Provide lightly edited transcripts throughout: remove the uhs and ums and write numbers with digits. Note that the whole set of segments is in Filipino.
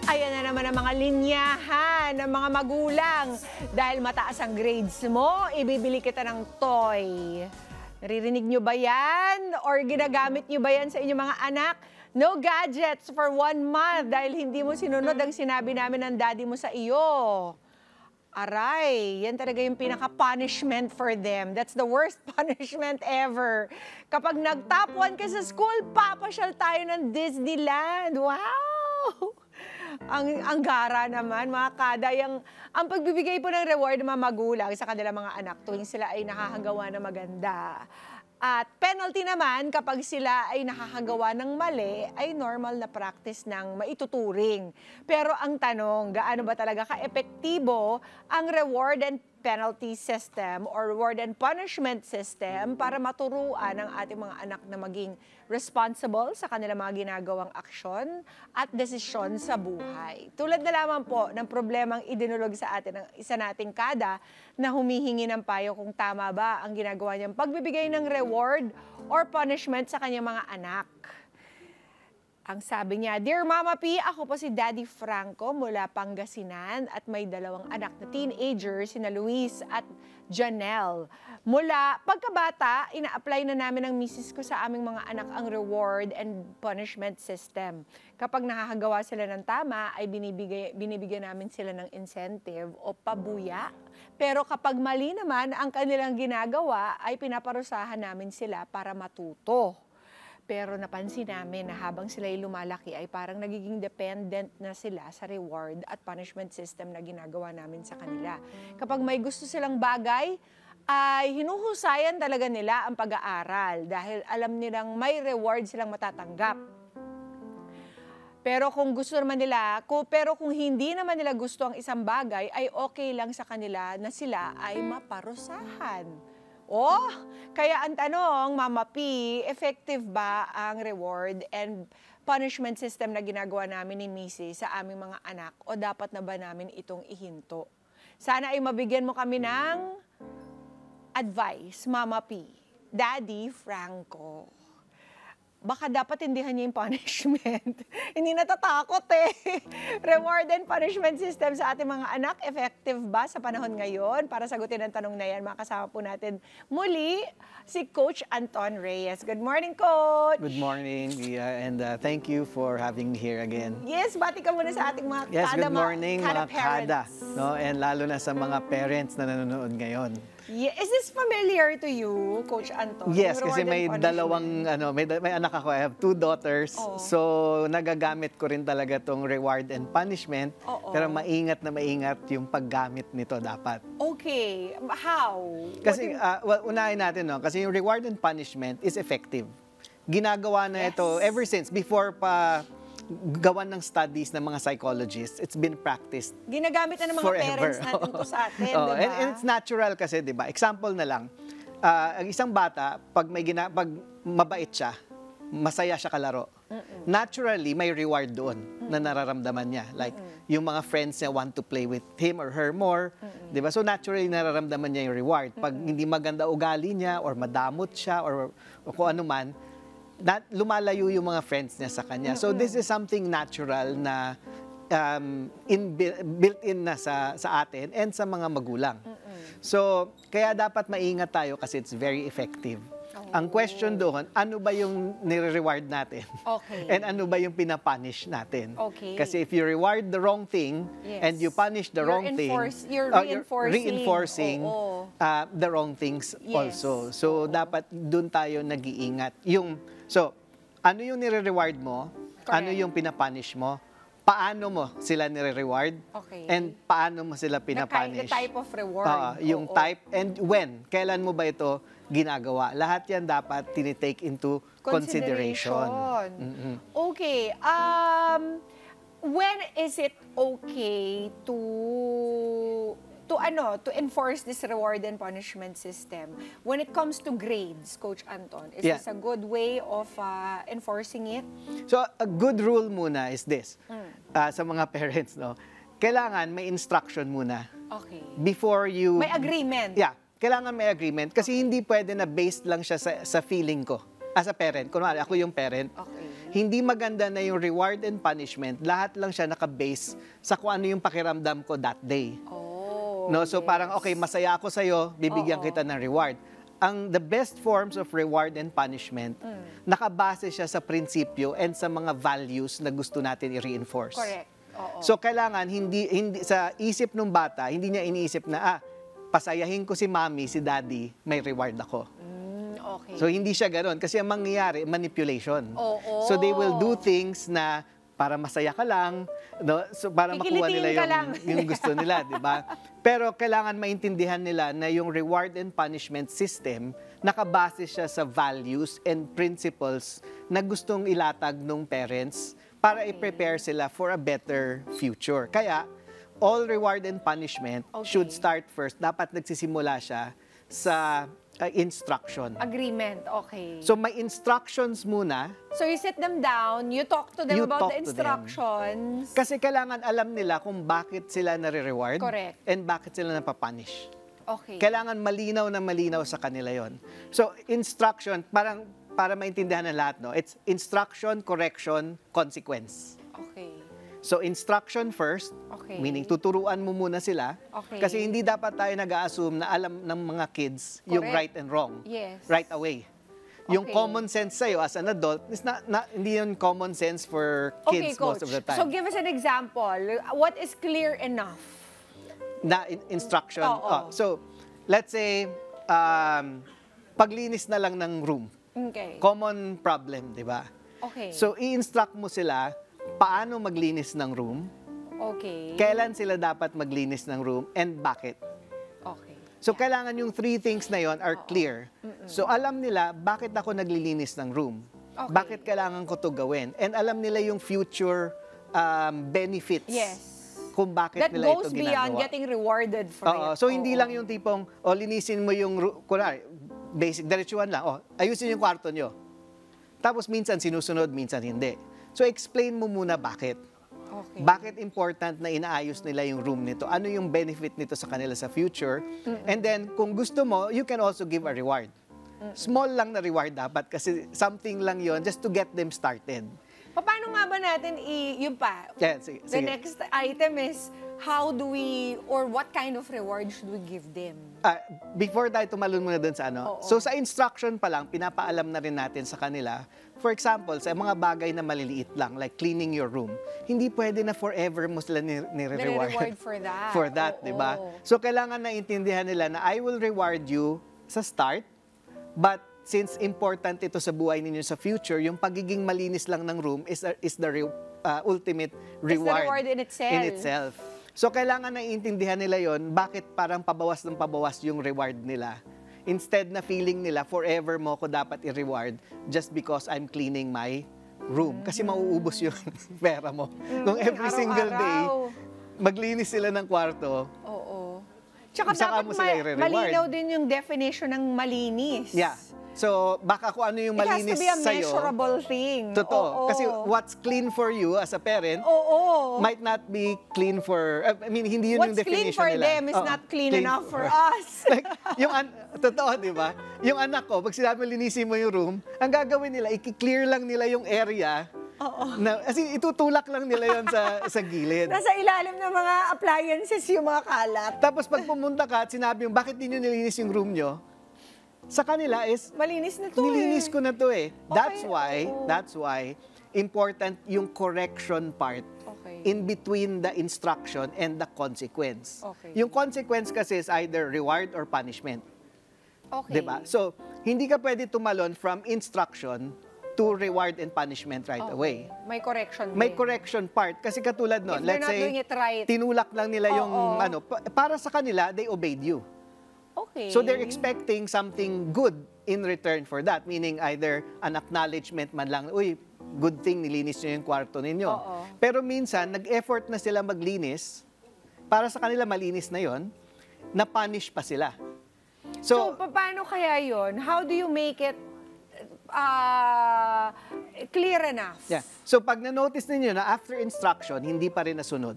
Ayan na naman ang mga linyahan ng mga magulang. Dahil mataas ang grades mo, ibibili kita ng toy. Naririnig nyo ba yan? Or ginagamit nyo ba yan sa inyong mga anak? No gadgets for 1 month dahil hindi mo sinunod ang sinabi namin ng daddy mo sa iyo. Aray, yan talaga yung pinaka-punishment for them. That's the worst punishment ever. Kapag nag-top 1 ka sa school, papasyal tayo ng Disneyland. Wow! Ang gara naman, mga kada. Ang pagbibigay po ng reward ng mga magulang sa kanilang mga anak tuwing sila ay nakakagawa na maganda. At penalty naman kapag sila ay nakakagawa ng mali ay normal na practice ng maituturing. Pero ang tanong, gaano ba talaga ka-epektibo ang reward and penalty system or reward and punishment system para maturuan ang ating mga anak na maging responsible sa kanilang mga ginagawang aksyon at desisyon sa buhay. Tulad na lamang po ng problemang idinulog sa atin ng isa nating kada na humihingi ng payo kung tama ba ang ginagawa niyang pagbibigay ng reward or punishment sa kanyang mga anak. Ang sabi niya, Dear Mama P, ako po si Daddy Franco mula Pangasinan at may 2 anak na teenagers, sina Luis at Janelle. Mula pagkabata, ina-apply na namin ng misis ko sa aming mga anak ang reward and punishment system. Kapag nakakagawa sila ng tama, ay binibigyan namin sila ng incentive o pabuya. Pero kapag mali naman ang kanilang ginagawa, ay pinaparusahan namin sila para matuto. Pero napansin namin na habang sila'y lumalaki ay parang nagiging dependent na sila sa reward at punishment system na ginagawa namin sa kanila. Kapag may gusto silang bagay, ay hinuhusayan talaga nila ang pag-aaral dahil alam nilang may reward silang matatanggap. Pero kung hindi naman nila gusto ang isang bagay, ay okay lang sa kanila na sila ay maparusahan. Oh, kaya ang tanong, Mama P, effective ba ang reward and punishment system na ginagawa namin ni Missy sa aming mga anak o dapat na ba namin itong ihinto? Sana ay mabigyan mo kami ng advice, Mama P. Daddy Franco. Baka dapat tindihan niya yung punishment. Hindi natatakot eh. Reward and punishment system sa ating mga anak, effective ba sa panahon ngayon? Para sagutin ang tanong na yan, makasama po natin muli si Coach Anton Reyes. Good morning, Coach! Good morning, Mia, and thank you for having me here again. Yes, bati ka muna sa ating mga good morning, mga kada. parents. No? And lalo na sa mga parents na nanonood ngayon. Yeah. Is this familiar to you, Coach Anton? Yes, kasi may dalawang, may anak ako. I have 2 daughters. Oo. So, nagagamit ko rin talaga tong reward and punishment. Oo. Pero maingat na maingat yung paggamit nito dapat. Okay. How? Kasi, unahin natin, no? Kasi yung reward and punishment is effective. Ginagawa na ito ever since, before pa gawan ng studies ng mga psychologists, it's been practiced Ginagamit na ng mga forever. parents natin to sa atin, Oh, diba? and it's natural kasi, di ba? Example na lang, ang isang bata, pag mabait siya, masaya siya kalaro, naturally, may reward doon na nararamdaman niya. Like, yung mga friends niya want to play with him or her more, di ba? So, naturally, nararamdaman niya yung reward. Pag hindi maganda ugali niya or madamot siya or kung ano man, lumalayo yung mga friends niya sa kanya. So this is something natural na built-in na sa atin and sa mga magulang. So kaya dapat maingat tayo kasi it's very effective. Ang question doon, ano ba yung nire-reward natin? Okay. And ano ba yung pinapunish natin? Okay. Kasi if you reward the wrong thing and you punish the wrong thing, you're reinforcing the wrong things also. So dapat doon tayo nag-iingat. So, ano yung nire-reward mo? Correct. Ano yung pinapunish mo? Paano mo sila nire-reward? Okay. And paano mo sila pinapunish? The type of reward. Yung type and when. Kailan mo ba ito ginagawa? Lahat yan dapat tinitake into consideration. Okay. When is it okay to enforce this reward and punishment system? When it comes to grades, Coach Anton, is this a good way of enforcing it? So, a good rule muna is this. Sa mga parents, no? Kailangan may instruction muna. Okay. Before you... May agreement. Yeah. Kailangan may agreement. Kasi hindi pwede na based lang siya sa feeling ko. As a parent. Kunwari, ako yung parent. Okay. Hindi maganda na yung reward and punishment, lahat lang siya naka-base sa kung ano yung pakiramdam ko that day. Oh, No, so yes. parang okay, masaya ako sa bibigyan Oo. kita ng reward. The best forms of reward and punishment, nakabase siya sa prinsipyo and sa mga values na gusto natin i-reinforce. Correct. Oo. So kailangan hindi sa isip ng bata, hindi niya iniisip na pasayahin ko si mommy, si daddy, may reward ako. Okay. So hindi siya ganoon kasi ang mangyayari manipulation. Oo. So they will do things na para masaya ka lang, no? So para makuha nila Kikilitiin ka lang. yung gusto nila, di ba? Pero kailangan maintindihan nila na yung reward and punishment system nakabase siya sa values and principles na gustong ilatag ng parents para i-prepare sila for a better future. Kaya all reward and punishment should start first. Dapat nagsisimula siya sa instruction. Agreement, okay. So may instructions muna. So you sit them down, you talk to them You about talk the to them. instructions. Kasi kailangan alam nila kung bakit sila nare-reward Correct. and bakit sila napapunish. Okay. Kailangan malinaw na malinaw sa kanila yon. So instruction, parang para maintindihan ng lahat, no? It's instruction, correction, consequence. Okay. So instruction first, Okay. meaning tuturuan mo muna sila. Okay. Kasi hindi dapat tayo nag-a-assume na alam ng mga kids yung Correct. right and wrong Yes. right away. Yung Okay. common sense sa'yo as an adult, is hindi yun common sense for Okay, kids most Coach. of the time. So give us an example. What is clear enough? Na instruction. Oo. So, let's say, paglinis na lang ng room. Okay. Common problem, di ba? Okay. So, i-instruct mo sila paano maglinis ng room, okay. kailan sila dapat maglinis ng room, and bakit. Okay. So, kailangan yung 3 things na yon are clear. So, alam nila bakit ako naglilinis ng room. Okay. Bakit kailangan ko to gawin. And alam nila yung future benefits. Yes. Kung bakit That nila goes ito beyond ginagawa. getting rewarded for Oo. it. So, hindi Oo. lang yung tipong, linisin mo yung, kunwari, basic, diretsuhan lang, ayusin yung kwarto nyo. Tapos, minsan sinusunod, minsan hindi. So, explain mo muna bakit. Okay. Bakit important na inaayos nila yung room nito? Ano yung benefit nito sa kanila sa future? And then, kung gusto mo, you can also give a reward. Small lang na reward dapat kasi something lang yon just to get them started. Paano nga ba natin yun pa? Yeah, sige. The next item is, how do we, or what kind of reward should we give them? Before tayo tumalon muna dun sa ano, Oo. so sa instruction pa lang, pinapaalam na rin natin sa kanila. For example, sa mga bagay na maliliit lang, like cleaning your room, hindi pwede na forever mo sila nire-reward. Nire-reward for that. For that, Oo. di ba? So kailangan na intindihan nila na I will reward you sa start, but since important ito sa buhay ninyo sa future, yung pagiging malinis lang ng room is the ultimate reward. reward in itself. So, kailangan na iintindihan nila yon bakit parang pabawas ng pabawas yung reward nila. Instead na feeling nila, forever mo ko dapat i-reward just because I'm cleaning my room. Kasi mauubos yung pera mo. Kung every single day, araw-araw. maglinis sila ng kwarto, Oo. Tsaka Saka dapat mo sila i-reward. malinaw din yung definition ng malinis. yeah. So, baka kung ano yung It has to malinis be a sa'yo, measurable thing. totoo. Oo. Kasi what's clean for you as a parent Oo. might not be clean for, hindi yun yung What's clean definition for nila. them is Oo, not clean enough for us. Like, totoo, di ba? Yung anak ko, pag sinabi mo linisin mo yung room, ang gagawin nila, i-clear lang nila yung area. Na, kasi itutulak lang nila yon sa gilid. Nasa ilalim ng mga appliances yung mga kalat. Tapos pag pumunta ka at sinabi mo, bakit di nyo nilinis yung room nyo? Sa kanila is, Malinis na to nilinis ko na to eh. That's oo. why, important yung correction part Okay. in between the instruction and the consequence. Okay. Yung consequence kasi is either reward or punishment. Okay. Diba? So, hindi ka pwede tumalon from instruction to reward and punishment right away. May correction May din. correction part. Kasi katulad nun, If they're let's not say, doing it right. tinulak lang nila yung, Oo. para sa kanila, they obeyed you. Okay. So they're expecting something good in return for that. Meaning either an acknowledgement man lang, uy, good thing nilinis nyo yung kwarto ninyo. Oo. Pero minsan, nag-effort na sila maglinis, para sa kanila malinis na yon, na-punish pa sila. So, paano kaya yon? How do you make it clear enough? Yeah. So pag na-notice ninyo na after instruction, hindi pa rin nasunod,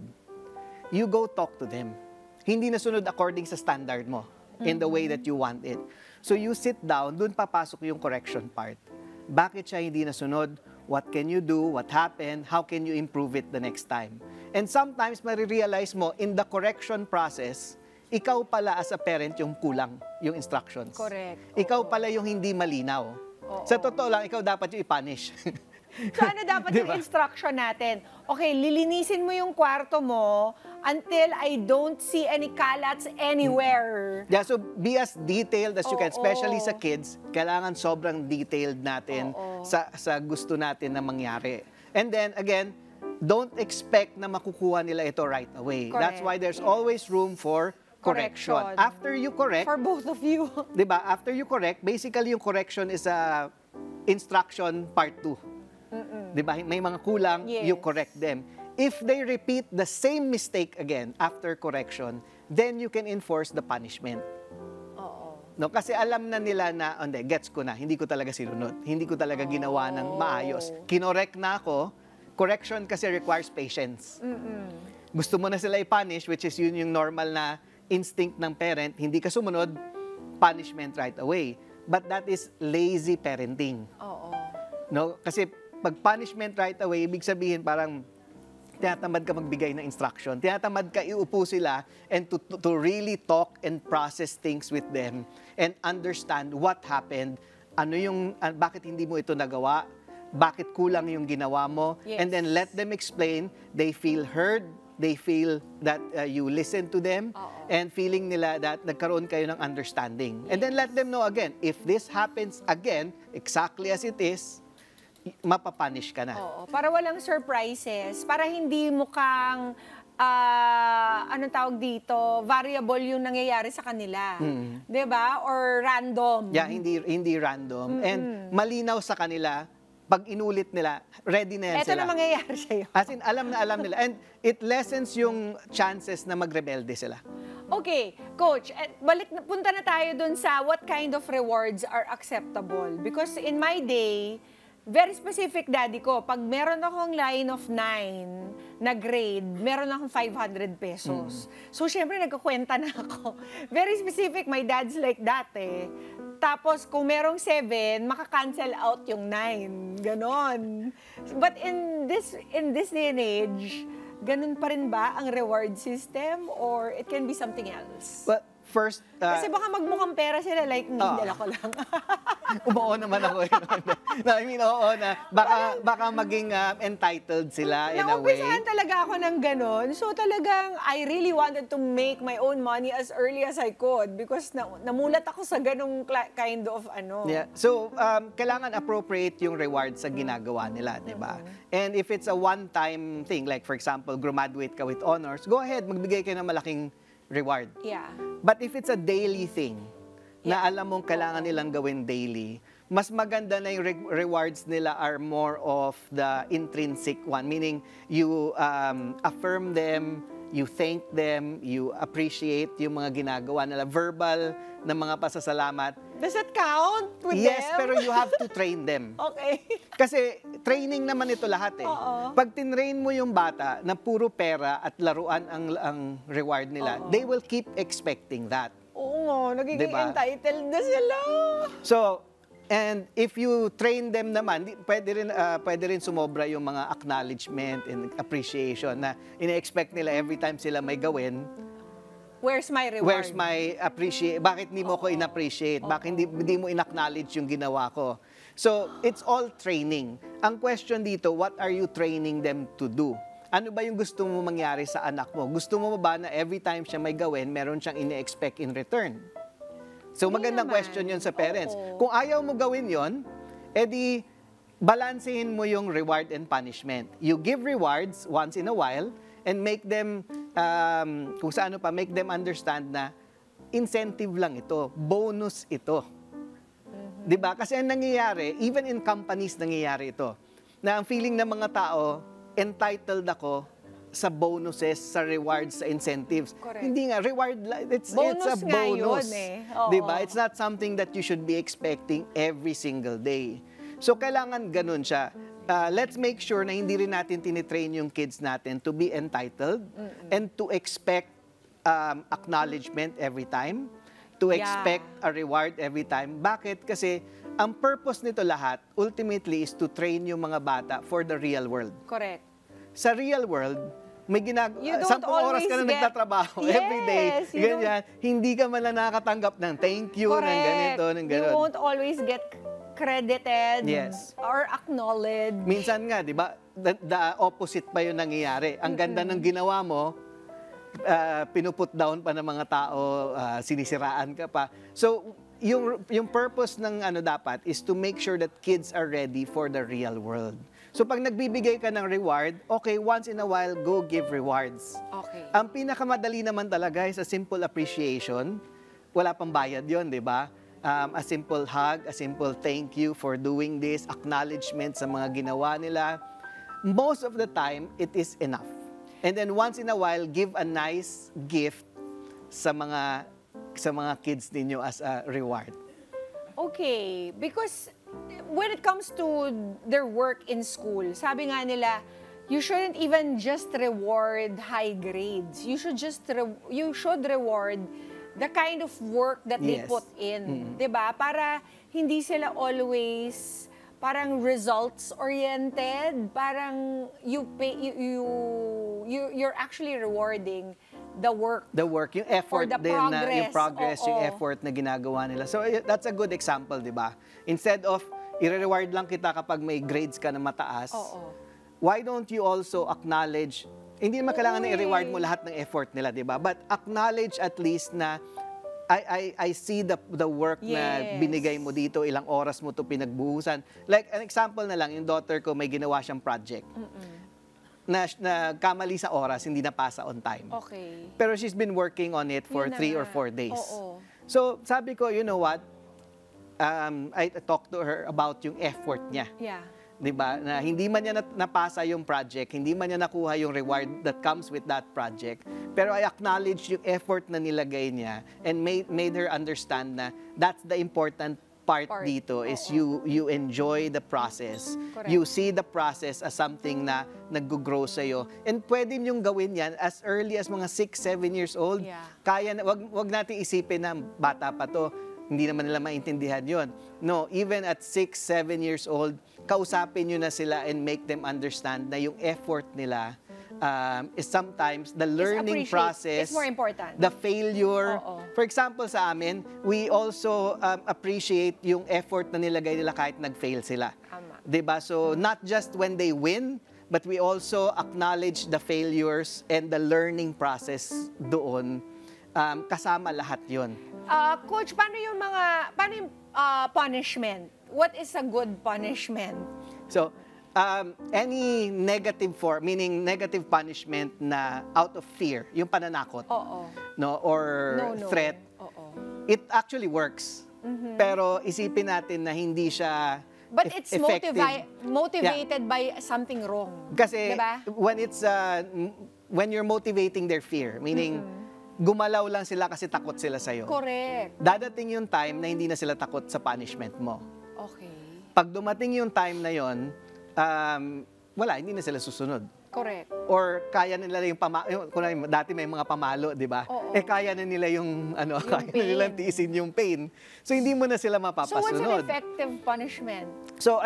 you go talk to them. Hindi nasunod according sa standard mo, in the way that you want it. So you sit down, dun papasok yung correction part. Bakit siya hindi nasunod? what can you do, what happened, how can you improve it the next time. And sometimes marirealize mo, in the correction process, ikaw pala as a parent yung kulang, yung instructions. Correct. Ikaw pala yung hindi malinaw. Sa totoo lang, ikaw dapat yung i-punish. So ano dapat yung instruction natin? Okay, lilinisin mo yung kwarto mo until I don't see any kalats anywhere. Yeah, so be as detailed as you can, especially sa kids. Kailangan sobrang detailed natin sa gusto natin na mangyari. And then, again, don't expect na makukuha nila ito right away. Correct. That's why there's always room for correction. After you correct, For both of you. diba, after you correct, basically yung correction is a instruction part 2. Diba? May mga kulang, Yes. you correct them. If they repeat the same mistake again after correction, then you can enforce the punishment. No, kasi alam na nila na, hindi, gets ko na, hindi ko talaga sinunod. Hindi ko talaga ginawa ng maayos. Kinorek na ako. Correction kasi requires patience. Gusto mo na sila i-punish, which is yun yung normal na instinct ng parent. Hindi ka sumunod, punishment right away. But that is lazy parenting. No? Kasi pag punishment right away, ibig sabihin parang tinatamad ka magbigay ng instruction. Tinatamad ka iupo sila and to really talk and process things with them and understand what happened, ano yung, bakit hindi mo ito nagawa, bakit kulang yung ginawa mo, and then let them explain. They feel heard, they feel that you listen to them, and feeling nila that nagkaroon kayo ng understanding. And then let them know again, if this happens again, exactly as it is, mapapunish ka na. Para walang surprises, para hindi mukhang, anong tawag dito, variable yung nangyayari sa kanila. 'Di ba? Or random. Yeah, hindi random. And malinaw sa kanila, pag inulit nila, ready na yan Ito sila. na mangyayari sa'yo. As in, alam na alam nila. And it lessens yung chances na magrebelde sila. Okay, Coach, punta na tayo dun sa what kind of rewards are acceptable. Because in my day, very specific daddy ko, pag meron akong line of 9 na grade, meron akong 500 pesos. So, syempre, nagkakwenta na ako. Very specific, my dad's like that eh. Tapos, kung merong 7, maka-cancel out yung 9. Ganon. But in this day and age, ganun pa rin ba ang reward system? Or it can be something else? But first, Kasi baka magmukhang pera sila, like, dala ko lang. umuo naman ako. No, I mean, oo na. Baka maging entitled sila in a way. Naumpisahan talaga ako ng ganon. So talagang, I really wanted to make my own money as early as I could because namulat ako sa ganong kind of ano. Yeah. So, kailangan appropriate yung reward sa ginagawa nila, di ba? And if it's a one-time thing, like for example, graduate ka with honors, go ahead, magbigay kayo ng malaking reward. Yeah. But if it's a daily thing, na alam mong kailangan nilang gawin daily, mas maganda na yung rewards nila are more of the intrinsic one, meaning you affirm them, you thank them, you appreciate yung mga ginagawa nila, verbal na mga pasasalamat. Does it count with Yes, them? pero you have to train them. Okay. Kasi training naman ito lahat eh. Pag tinrain mo yung bata na puro pera at laruan ang reward nila, they will keep expecting that. Oo nga, nagiging Diba? entitled na sila. So, and if you train them naman, pwede rin sumobra yung mga acknowledgement and appreciation na ine-expect nila every time sila may gawin. Where's my reward? Where's my appreciate? Bakit hindi mo ko in-appreciate? Bakit hindi mo in-acknowledge yung ginawa ko? So, it's all training. Ang question dito, what are you training them to do? Ano ba yung gusto mo mangyari sa anak mo? Gusto mo ba na every time siya may gawin, meron siyang ine-expect in return? So, magandang question yun sa parents. Kung ayaw mo gawin yon, edi balansehin mo yung reward and punishment. You give rewards once in a while and make them, kung sa ano pa, make them understand na incentive lang ito, bonus ito. Diba? Kasi ang nangyayari, even in companies nangyayari ito, na ang feeling ng mga tao, entitled ako sa bonuses, sa rewards, sa incentives. Correct. Hindi nga, reward, it's a Bonus nga bonus. yun eh. Oo. Diba? It's not something that you should be expecting every single day. So, kailangan ganun siya. Let's make sure na hindi rin natin tinitrain yung kids natin to be entitled and to expect acknowledgement every time, to expect a reward every time. Bakit? Kasi ang purpose nito lahat, ultimately, is to train yung mga bata for the real world. Correct. Sa real world, may You don't 10 oras ka na always get- nagtatrabaho Yes, every day. you Ganyan. Hindi ka man lang nakakatanggap ng thank you, ng ganito, ng You gano'n. won't always get credited Yes. or acknowledged. Minsan nga, di ba, the opposite pa yung nangyayari. Ang ganda ng ginawa mo, pinuput down pa ng mga tao, sinisiraan ka pa. So, yung purpose ng dapat is to make sure that kids are ready for the real world. So, pag nagbibigay ka ng reward, okay, once in a while, go give rewards. Okay. Ang pinakamadali naman talaga is a simple appreciation. Wala pang bayad yon, di ba? A simple hug, a simple thank you for doing this, acknowledgement sa mga ginawa nila. Most of the time, it is enough. And then once in a while, give a nice gift sa mga kids ninyo as a reward. Okay, because when it comes to their work in school, sabi nga nila, you shouldn't even just reward high grades. You should reward the kind of work that they Yes. put in, 'di ba? Para hindi sila always parang results oriented, parang you're actually rewarding the work. The work, yung effort the din na, yung progress, progress, yung oo. effort na ginagawa nila. So, that's a good example, di ba? Instead of i-reward lang kita kapag may grades ka na mataas, Oo. why don't you also acknowledge, hindi naman kailangan na Oo, i-reward eh. mo lahat ng effort nila, di ba? But acknowledge at least na I see the work na Yes. binigay mo dito, ilang oras mo to pinagbuhusan. Like, an example na lang, yung daughter ko, may ginawa siyang project. Na kamali sa oras, hindi napasa on time. Okay. Pero she's been working on it for Yun na 3 or nga. 4 days. Oo. So, sabi ko, you know what? I talked to her about yung effort niya. Yeah. 'Di ba? Na hindi man niya napasa yung project, hindi man niya nakuha yung reward that comes with that project. Pero I acknowledge yung effort na nilagay niya and made her understand na that's the important part dito is you enjoy the process. Correct. You see the process as something na nag-grow sa'yo. And pwede niyong gawin yan as early as mga 6, 7 years old. Yeah. Kaya na, wag natin isipin na bata pa to, hindi naman nila maintindihan yon. No, even at 6, 7 years old, kausapin nyo na sila and make them understand na yung effort nila is sometimes the learning process. It's more important. The failure. Oo. For example, sa amin, we also appreciate yung effort na nilagay nila kahit nag-fail sila. Tama. 'Di ba? So, not just when they win, but we also acknowledge the failures and the learning process doon. Kasama lahat yon. Coach, paano yung punishment? What is a good punishment? So, any negative form, meaning negative punishment na out of fear, yung pananakot, Oo. no, or No. threat, Oo. it actually works. Pero isipin natin na hindi siya But it's effective. motivated by something wrong. Kasi diba? when you're motivating their fear, meaning gumalaw lang sila kasi takot sila sa'yo. Correct. Dadating yung time na hindi na sila takot sa punishment mo. Okay. Pag dumating yung time na yon, wala, hindi na sila susunod. Correct. Or kaya nila yung dati may mga pamalo, di ba? Oo. Kaya na nila yung kaya na pain. nilang tiisin yung pain. So hindi mo na sila So what's an mapapasunod. effective punishment? So,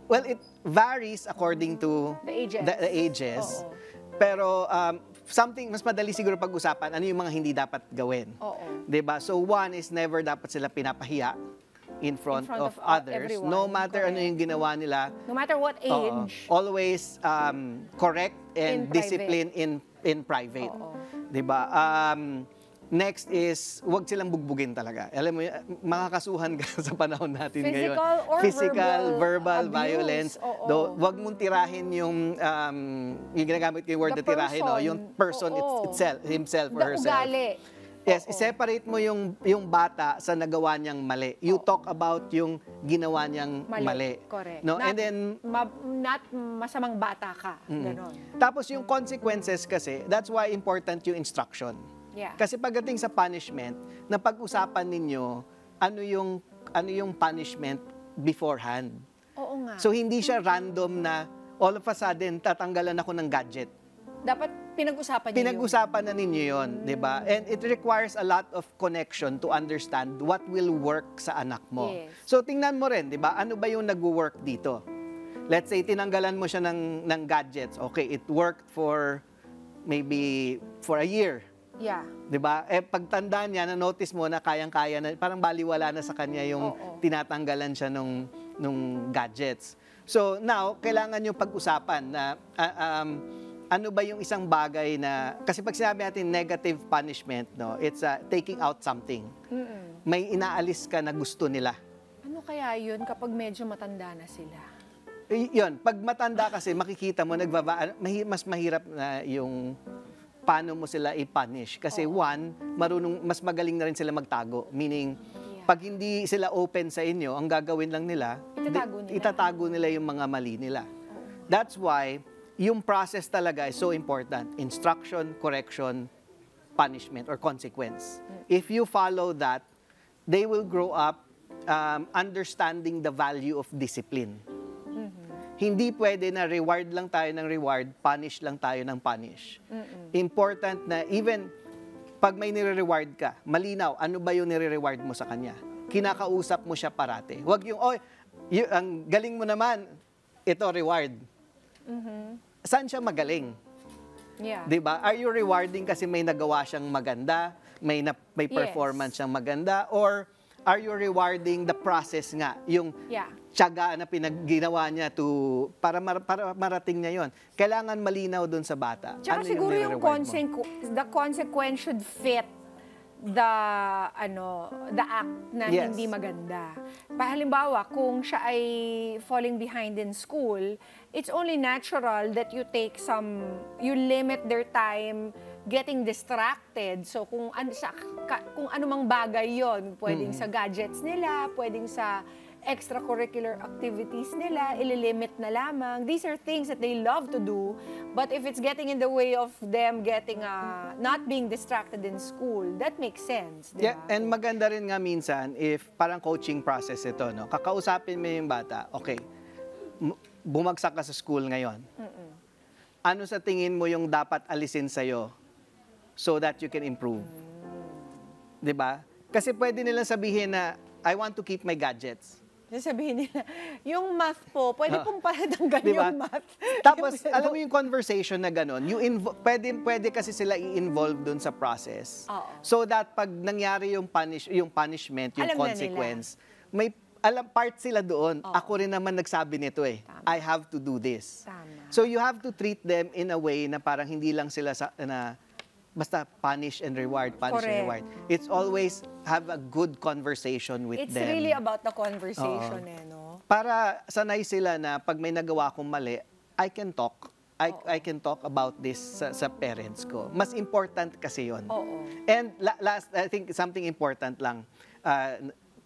well, it varies according to The ages. the ages. Oo. Pero something mas madali siguro pag-usapan, ano yung mga hindi dapat gawin. Oo. 'Di ba? So one is never dapat sila pinapahiya in front of others. everyone. No matter ano Correct. yung ginawa nila. No matter what Oo. age. Always correct and In private. discipline in private. Oo. 'Di ba? Next is, huwag silang bugbugin talaga. Alam mo, makakasuhan ka sa panahon natin ngayon. Physical or verbal verbal abuse. violence. Oo. Huwag mong tirahin yung ginagamit ko yung word The na tirahin, no? Yung person Oo. himself or The herself. ugali. Yes, Oo. i-separate mo yung bata sa nagawa niyang mali. You talk about yung ginawa niyang mali. Correct. No? Not, And then, not masamang bata ka. Ganon. tapos yung consequences kasi, that's why important yung instruction. Yeah. Kasi pagdating sa punishment, napag-usapan ninyo ano yung punishment beforehand. Oo nga. So hindi siya random na all of a sudden tatanggalan ako ng gadget. Dapat pinag-usapan niyo Pinag-usapan na ninyo yun, di ba? And it requires a lot of connection to understand what will work sa anak mo. Yes. So, tingnan mo rin, di ba? Ano ba yung nag-work dito? Let's say, tinanggalan mo siya ng gadgets. Okay, it worked for maybe for a year. Yeah. Di ba? Pagtanda niya, na-notice mo na kayang-kaya na, parang baliwala na sa kanya yung tinatanggalan siya nung gadgets. So, now, kailangan yung pag-usapan na ano ba yung isang bagay na, kasi pag sinabi natin negative punishment, no, it's taking out something. May inaalis ka na gusto nila. Ano kaya yun kapag medyo matanda na sila? Yun, pag matanda kasi, makikita mo, mas mahirap na yung paano mo sila i-punish. Kasi one, mas magaling na rin sila magtago. Meaning, pag hindi sila open sa inyo, ang gagawin lang nila, itatago nila yung mga mali nila. That's why, yung process talaga is so important. Instruction, correction, punishment, or consequence. If you follow that, they will grow up understanding the value of discipline. Hindi pwede na reward lang tayo ng reward, punish lang tayo ng punish. Important na even pag may nire-reward ka, malinaw, ano ba yung nire-reward mo sa kanya? Kinakausap mo siya parate. Huwag yung, ang galing mo naman, ito reward. Saan siya magaling? Yeah. 'Di ba? Are you rewarding kasi may nagawa siyang maganda, may performance siyang maganda, or are you rewarding the process nga, yung tiyaga na pinagginawa niya para marating niya 'yon? Kailangan malinaw doon sa bata. Tsaka siguro yung the consequence should fit the act na hindi maganda. Halimbawa, kung siya ay falling behind in school, it's only natural that you limit their time getting distracted. So kung ano mang bagay yon, pwedeng sa gadgets nila, pwedeng sa extracurricular activities nila, ililimit na lamang. These are things that they love to do, but if it's getting in the way of them getting not being distracted in school, that makes sense. Diba? Yeah, and maganda rin nga minsan if parang coaching process ito, no? Kakausapin mo yung bata, okay, bumagsak ka sa school ngayon. Ano sa tingin mo yung dapat alisin sa'yo so that you can improve? Diba? Kasi pwede nila sabihin na, I want to keep my gadgets. Sabihin nila, yung math po, pwede pong patanggal diba? yung math. Tapos, alam mo yung conversation na gano'n, pwede kasi sila i-involve dun sa process. So that pag nangyari yung punishment, yung consequence, may part sila doon. Ako rin naman nagsabi nito eh. Tama. I have to do this. Tama. So you have to treat them in a way na parang hindi lang sila basta punish and reward, punish and reward. It's always have a good conversation with them. It's really about the conversation no? Para sanay sila na pag may nagawa akong mali, I can talk. I can talk about this sa parents ko. Mas important kasi yon. And last, I think something important lang,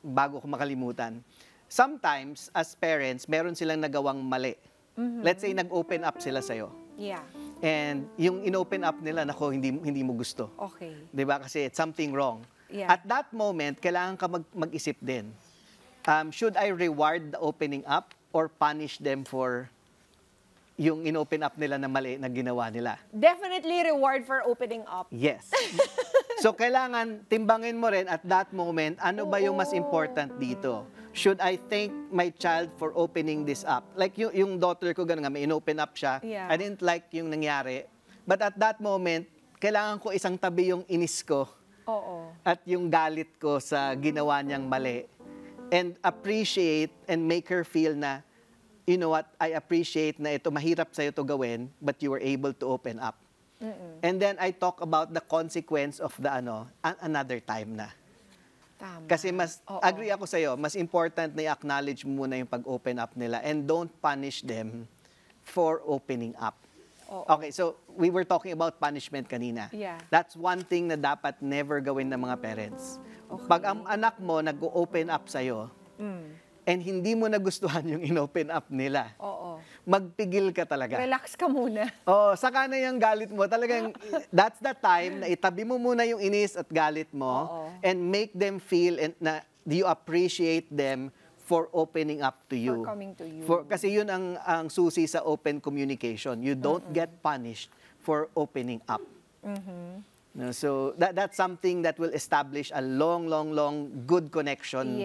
bago ko makalimutan. Sometimes, as parents, meron silang nagawang mali. Let's say, nag-open up sila sa'yo. Yeah. And yung in-open up nila, nako, hindi mo gusto. Okay. Diba? Kasi it's something wrong. Yeah. At that moment, kailangan ka mag-isip din. Should I reward the opening up or punish them for yung in-open up nila na mali na ginawa nila? Definitely reward for opening up. Yes. So, kailangan timbangin mo rin at that moment, ano ba yung mas important dito? Should I thank my child for opening this up? Like yung daughter ko, ganun nga, may in-open up siya. Yeah. I didn't like yung nangyari. But at that moment, kailangan ko isang tabi yung inis ko. At yung galit ko sa ginawa niyang mali. And appreciate and make her feel na, you know what, I appreciate na ito, mahirap sa'yo to gawin, but you were able to open up. And then I talk about the consequence of the another time na. Tama. Kasi agree ako sa'yo, mas important na i-acknowledge muna yung pag-open up nila and don't punish them for opening up. Okay, so we were talking about punishment kanina. Yeah. That's one thing na dapat never gawin ng mga parents. Pag ang anak mo nag-open up sa'yo, and hindi mo nagustuhan yung in-open up nila, magpigil ka talaga. Relax ka muna. Saka na yung galit mo. Talagang, that's the time na itabi mo muna yung inis at galit mo and make them feel na you appreciate them for opening up to you. For coming to you. Kasi yun ang susi sa open communication. You don't get punished for opening up. No, so that's something that will establish a long good connection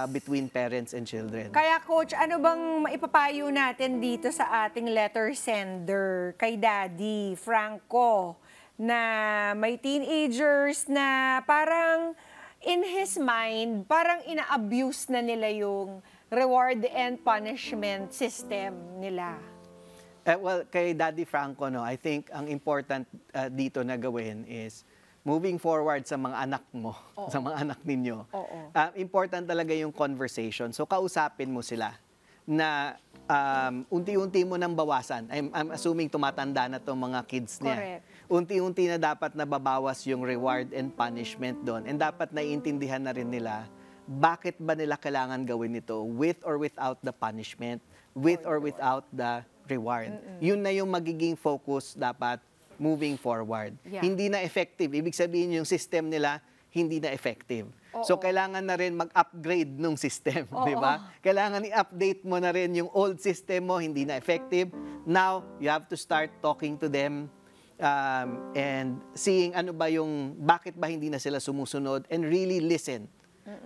between parents and children. Kaya Coach, ano bang maipapayo natin dito sa ating letter sender kay Daddy Franco na may teenagers na parang in his mind, parang ina-abuse na nila yung reward and punishment system nila? Well, kay Daddy Franco, no, I think ang important dito na gawin is moving forward sa mga anak mo, sa mga anak ninyo. Important talaga yung conversation. So, kausapin mo sila na unti-unti mo nang bawasan. I'm assuming tumatanda na itong mga kids niya. Correct. Unti-unti na dapat nababawas yung reward and punishment doon. And dapat naiintindihan na rin nila bakit ba nila kailangan gawin ito with or without the punishment, with or without the reward. Yun na yung magiging focus dapat moving forward. Hindi na effective. Ibig sabihin yung system nila hindi na effective. So, kailangan na rin mag-upgrade nung system, di ba? Kailangan i-update mo na rin yung old system mo, hindi na effective. Now, you have to start talking to them and seeing ano ba yung, bakit ba hindi na sila sumusunod and really listen.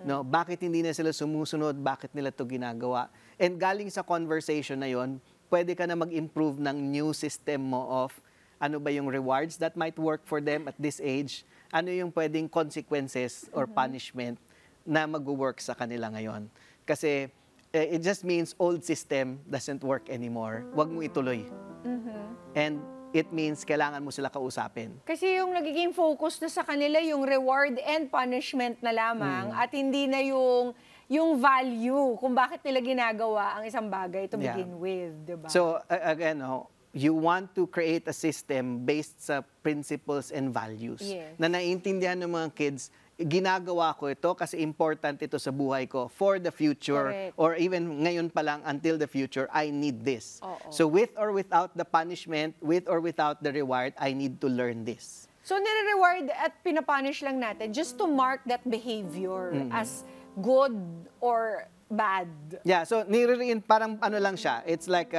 No, bakit hindi na sila sumusunod? Bakit nila to ginagawa? And galing sa conversation na yon, pwede ka na mag-improve ng new system mo of ano ba yung rewards that might work for them at this age, ano yung pwedeng consequences or punishment na mag-work sa kanila ngayon. Kasi it just means old system doesn't work anymore. Huwag mo ituloy. And it means kailangan mo sila kausapin. Kasi yung nagiging focus na sa kanila yung reward and punishment na lamang at hindi na yung value kung bakit nila ginagawa ang isang bagay to begin with, di ba? So again, you want to create a system based sa principles and values na naiintindihan ng mga kids, ginagawa ko ito kasi important ito sa buhay ko for the future or even ngayon pa lang until the future, I need this. So with or without the punishment, with or without the reward, I need to learn this. So nire-reward at pinapunish lang natin just to mark that behavior as good or bad. Yeah, so parang ano lang siya, it's like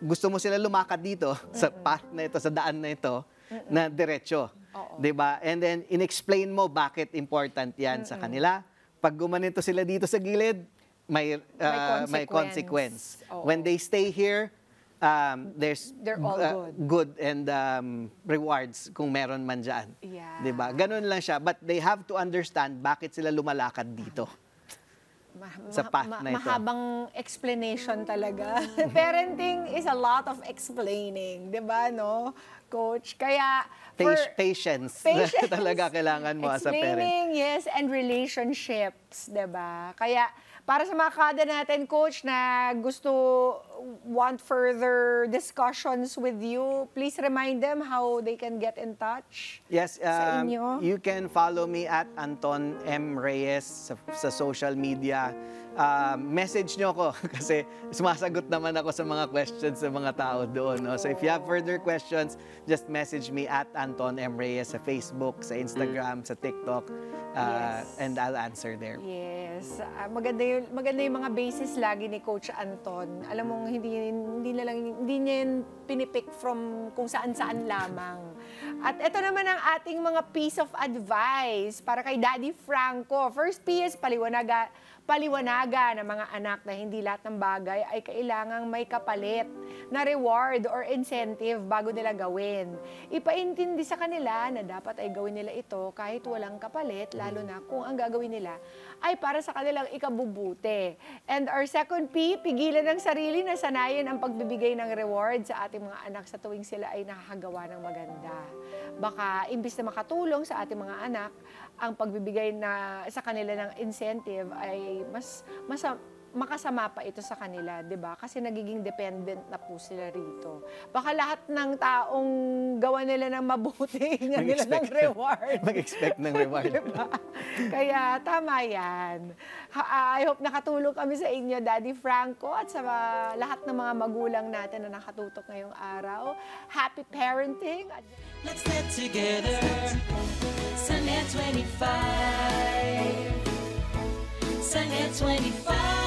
gusto mo sila lumakad dito sa path na ito, sa daan na ito, na diretso. Diba? And then, in-explain mo bakit important yan sa kanila. Pag gumanito sila dito sa gilid, may consequence. When they stay here, they're all good and rewards kung meron man dyan. Diba? Ganun lang siya. But they have to understand bakit sila lumalakad dito. Sa path na ito. Mahabang explanation talaga. Parenting is a lot of explaining, 'di ba, no, Coach? Kaya patience talaga kailangan mo as a parent. Explaining, yes, and relationships, 'di ba? Kaya para sa mga kada natin, Coach, na want further discussions with you, please remind them how they can get in touch. Yes, sa inyo. You can follow me at Anton M. Reyes sa social media. Message nyo ako kasi sumasagot naman ako sa mga questions sa mga tao doon. No? So if you have further questions, just message me at Anton M. Reyes sa Facebook, sa Instagram, sa TikTok, and I'll answer there. Yes. Maganda yung mga basis lagi ni Coach Anton. Alam mo, hindi niya yun pinipick from kung saan-saan lamang. At ito naman ang ating mga piece of advice para kay Daddy Franco. First piece, paliwanaga ng mga anak na hindi lahat ng bagay ay kailangang may kapalit na reward or incentive bago nila gawin. Ipaintindi sa kanila na dapat ay gawin nila ito kahit walang kapalit, lalo na kung ang gagawin nila ay para sa kanilang ikabubuti. And our second P, pigilan ng sarili na sanayin ang pagbibigay ng reward sa ating mga anak sa tuwing sila ay nakakagawa ng maganda. Baka imbis na makatulong sa ating mga anak, ang pagbibigay sa kanila ng incentive ay mas makasama pa ito sa kanila, 'di ba? Kasi nagiging dependent na po sila rito. Baka lahat ng taong gawa nila ng mabuti, nga nila ng reward. Mag-expect ng reward. Diba? Kaya tama 'yan. I hope nakatulong kami sa inyo, Daddy Franco, at sa lahat ng mga magulang natin na nakatutok ngayong araw. Happy parenting. Let's get together. Sunday 25. Sunday 25.